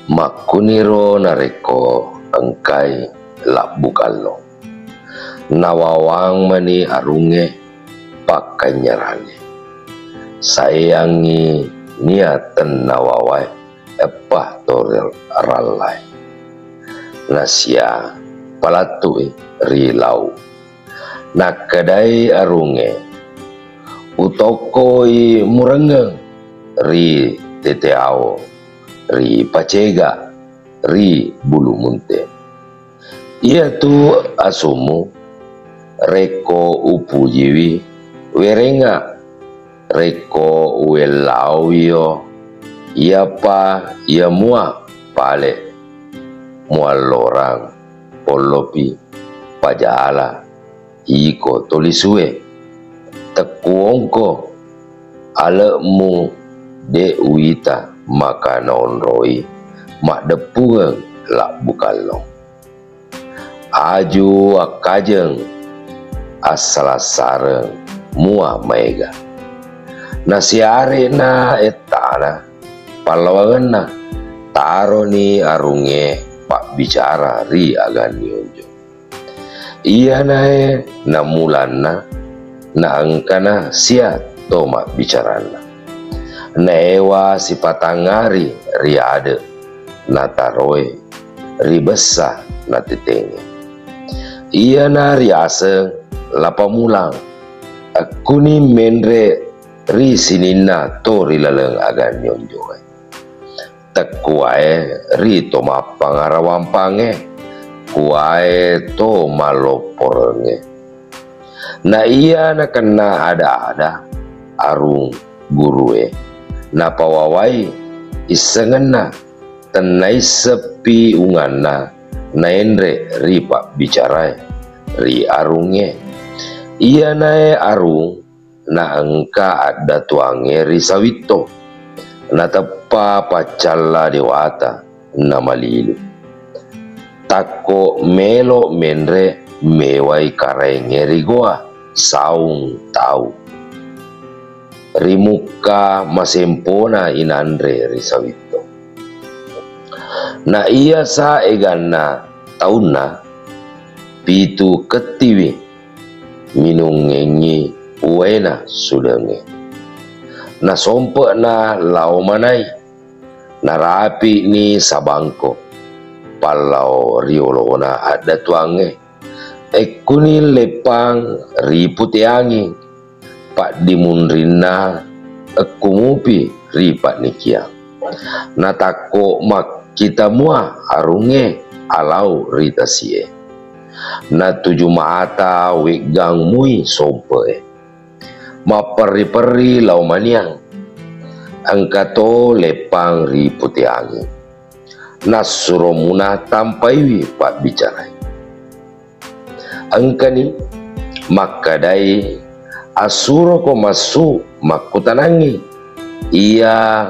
Makuniro nareko engkai labukalo. Nawawang mani arunge pakanyarane. Sayangi niatan nawawai epah torel ralai. Nasya palatui rilau. Nakadai arunge utokoi murengeng ri teteao ri pacega ri bulu munte. Ia tu asumu reko upu jiwi werenga reko welauyo ia pa ia mua pale mua lorang polopi pajala iko tolisue tekuongko alemu de uita maka nonroi mak depung lak bukalong aju akajeng asala sareng mua mega nasiare na etana palawangan taro ni arunge pak bicara ri agan nyonjo iya nae na mulana na angkana sia tomak bicarana newa si patangari ri ade na taroe ri besah na tetenge iya na ri aseng lapa mulang aku ni menre ri sinina to ri laleng agan nyonjo tekuae ri to mapangarawampangge kuae to maloporenge na iya na kena ada arung gurue na pawawai isengena tenai sepi ungana na endre ri pak bicara ri arunge iya nae arung na engka ada tuange ri sawito na tepa pacalla dewata na malilu tako melo menre mewai karenge ri goa saung tau rimuka masempona inandre ri sawito na iya sa egana tauna pitu ketiwi minungengi uena sudenge na sompe na lau manai na rapi ni sabangko palau riolona ada tuange ekuni lepang riputiangi pak dimunrina ekumupi ripat nikia na tako mak kita mua arunge alau ritasie na tuju mata wigang mui sompe maperi-peri lau maniang angkato lepang ri putiangi nasuromuna tampaiwi pak bicara angkani makadai asuro ko masu makutanangi iya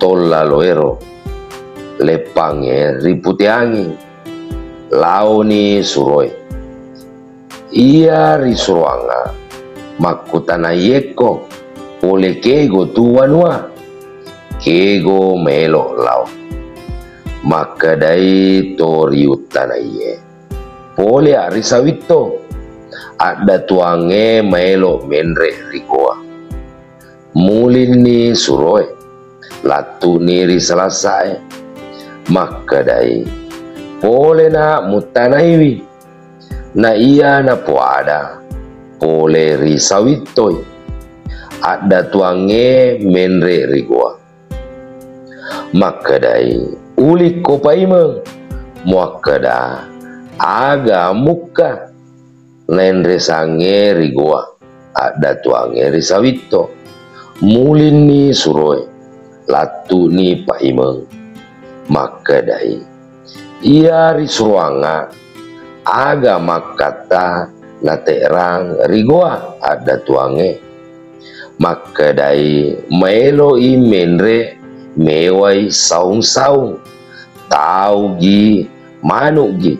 tola loero lepange ri putiangi lau ni suroi iya ri suruanga makutana yeko oleh kego tuanua kego melo lau maka dai tori utana ye pole ari sawito ada tuange melo menre rigoa mulin ni suroi latu ni ri selesai maka dai pole na mutanaiwi na iya na puada pole ri sawitoi ada tuange menre rigoa makadai uli kopaimeng muakada aga muka nenre sange rigoa ada tuange ri sawito mulin ni suroi latu ni paimeng makadai iya ri suruanga aga makata na terang rigoa ada tuange makadai melo i menre mewai saung-saung tau gi manuk gi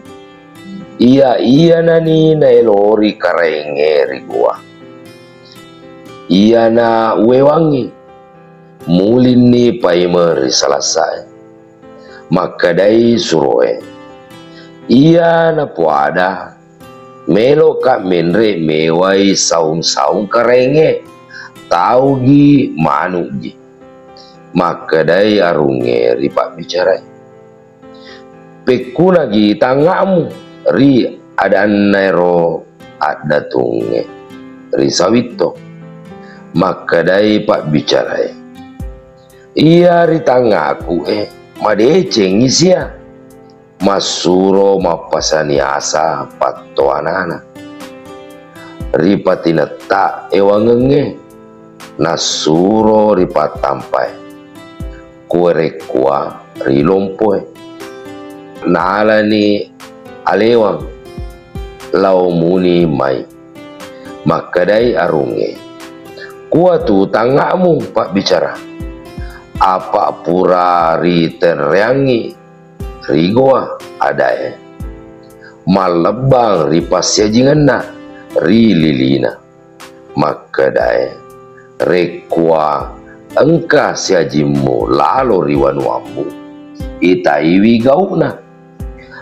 iya nani na elori karenge rigoa iya na wewangi mulin ni paimer selesai Makadai suroe ia na puada melo ka menre mewai saung-saung karenge tau gi manu gi. Makadai arunge ri pak bicara pekuna gi tangamu ri adan nairo ada tunge ri sawito. Makadai pak bicara iya ri tangaku madeceng isia masuro mapasani asa patto anana ripatina ta ewangenge nasuro ripatampai kuerekua rilompoe nalani alewang laumuni mai. Makadai arunge kuatu tangamu pak bicara apa pura ri teryangi rigoa ada malebang ri pasyajinganna ri lilina. Makadai rekua engka siajimu lalo riwanuamu itaiwi gauna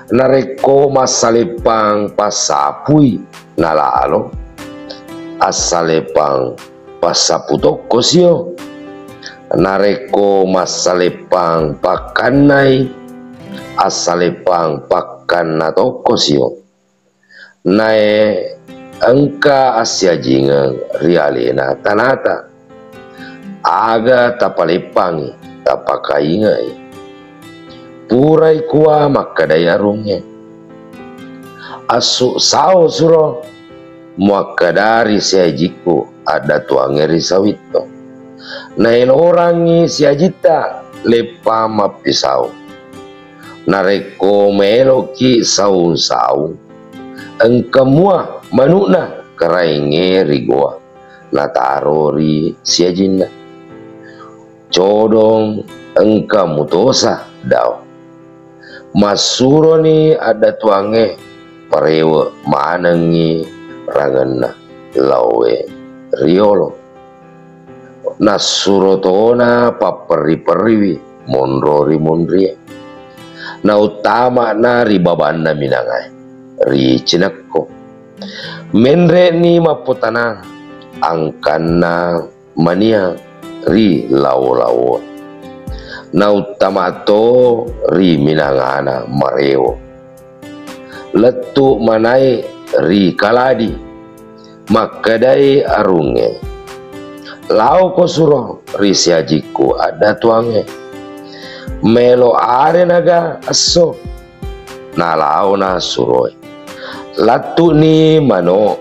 nareko masalepang pasapui nalalo asalepang pasaputoko sio nareko masalepang pakanai asalepang pakan natoko sio nae engka asyajingang rialena tanata aga tapalepangi tapakaingai purai kuah makadai arungnya asu sao suro makadari siajiku ada tuangeri sawito nain orangi siajita lepa mapisau nareko meloki saung-saung engkemua manuna karainge rigoa natarori siajinna codong engka mutosa dao masuro ni ada tuange parewe manengi rangana lawe riolo nasuro tona paperi-periwi mondrori mondria na utama na ribabanda minangai ri cinakko menre ni maputana angkana mania ri lawo-lawo na utama to ri minangana mareo letu manai ri kaladi. Makadai arunge lau ko suro ri siajiku ada tuange melo are naga aso na lau na suroi latu ni mano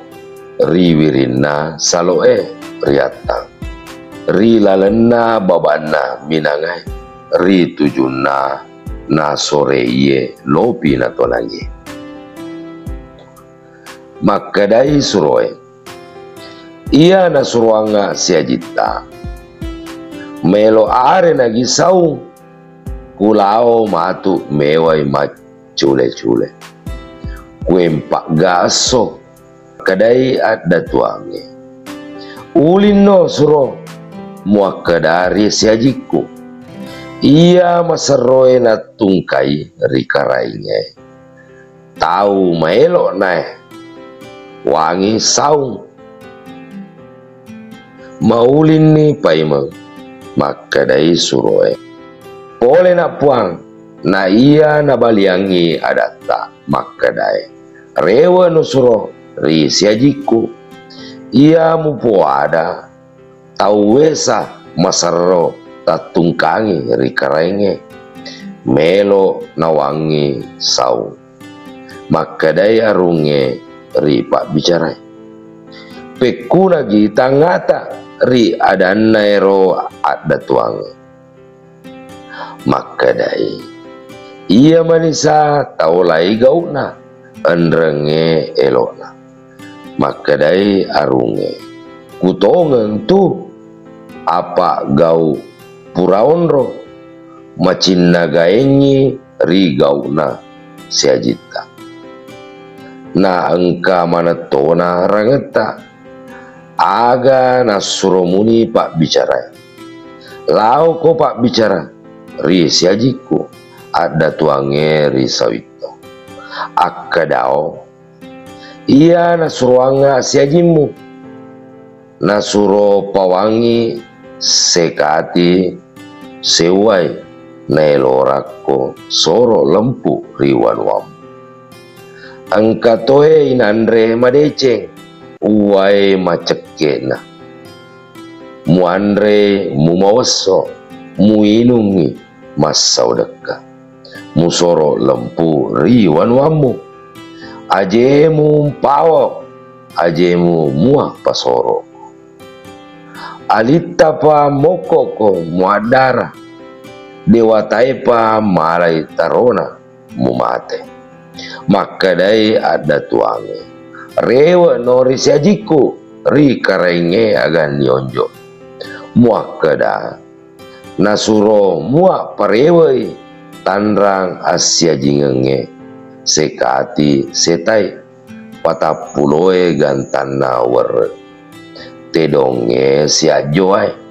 ri wirina saloe riatang ri lalena babana minangai ri tujuna na sore iye lopi na tonangi. Makadai suroi ia na suruanga siajita melo are nagi saung kulao matu mewai macule-cule kuempak gaso kadai ada tuange ulin no suro muakadari siajiku ia masaroe na tungkai rikarainya tahu maelo nae wangi saung maulin ni paimang. Makadai suroe boleh nak puang na ia na baliangi adata. Makadai rewa no suro ri siajiku ia mupo ada tau wesa masaro tatungkangi ri karenge melo nawangi saung. Makadai arunge ri pak bicara pekuna gi tangata ri adan nairo ada tuang. Makadai ia manisa taulai gauna andrenge elona. Makadai arunge kutongen tu apa gau puraonro macinna gaengi ri gauna siajita na engka manatona rangeta aga nasuromuni pak bicara lau ko pak bicara ri siajiku ada tuange risawito akadao ia nasuruanga siajimu nasuro pawangi sekati sewai naelorako soro lempu riwan wam angkatoe inandre madeceng uai macekena muandre mumawaso muinungi masaudeka musoro lempu riwan wamu ajemu pawo ajemu muah pasoro alita pa mokoko muadara dewa taipa malai tarona mumate makadai ada tuange rewa nori siajiku ri karenge agan yonjo muakada nasuro muak parewai tanrang asya jingenge sekati setai patapuloe gantana wer tedonge siajoai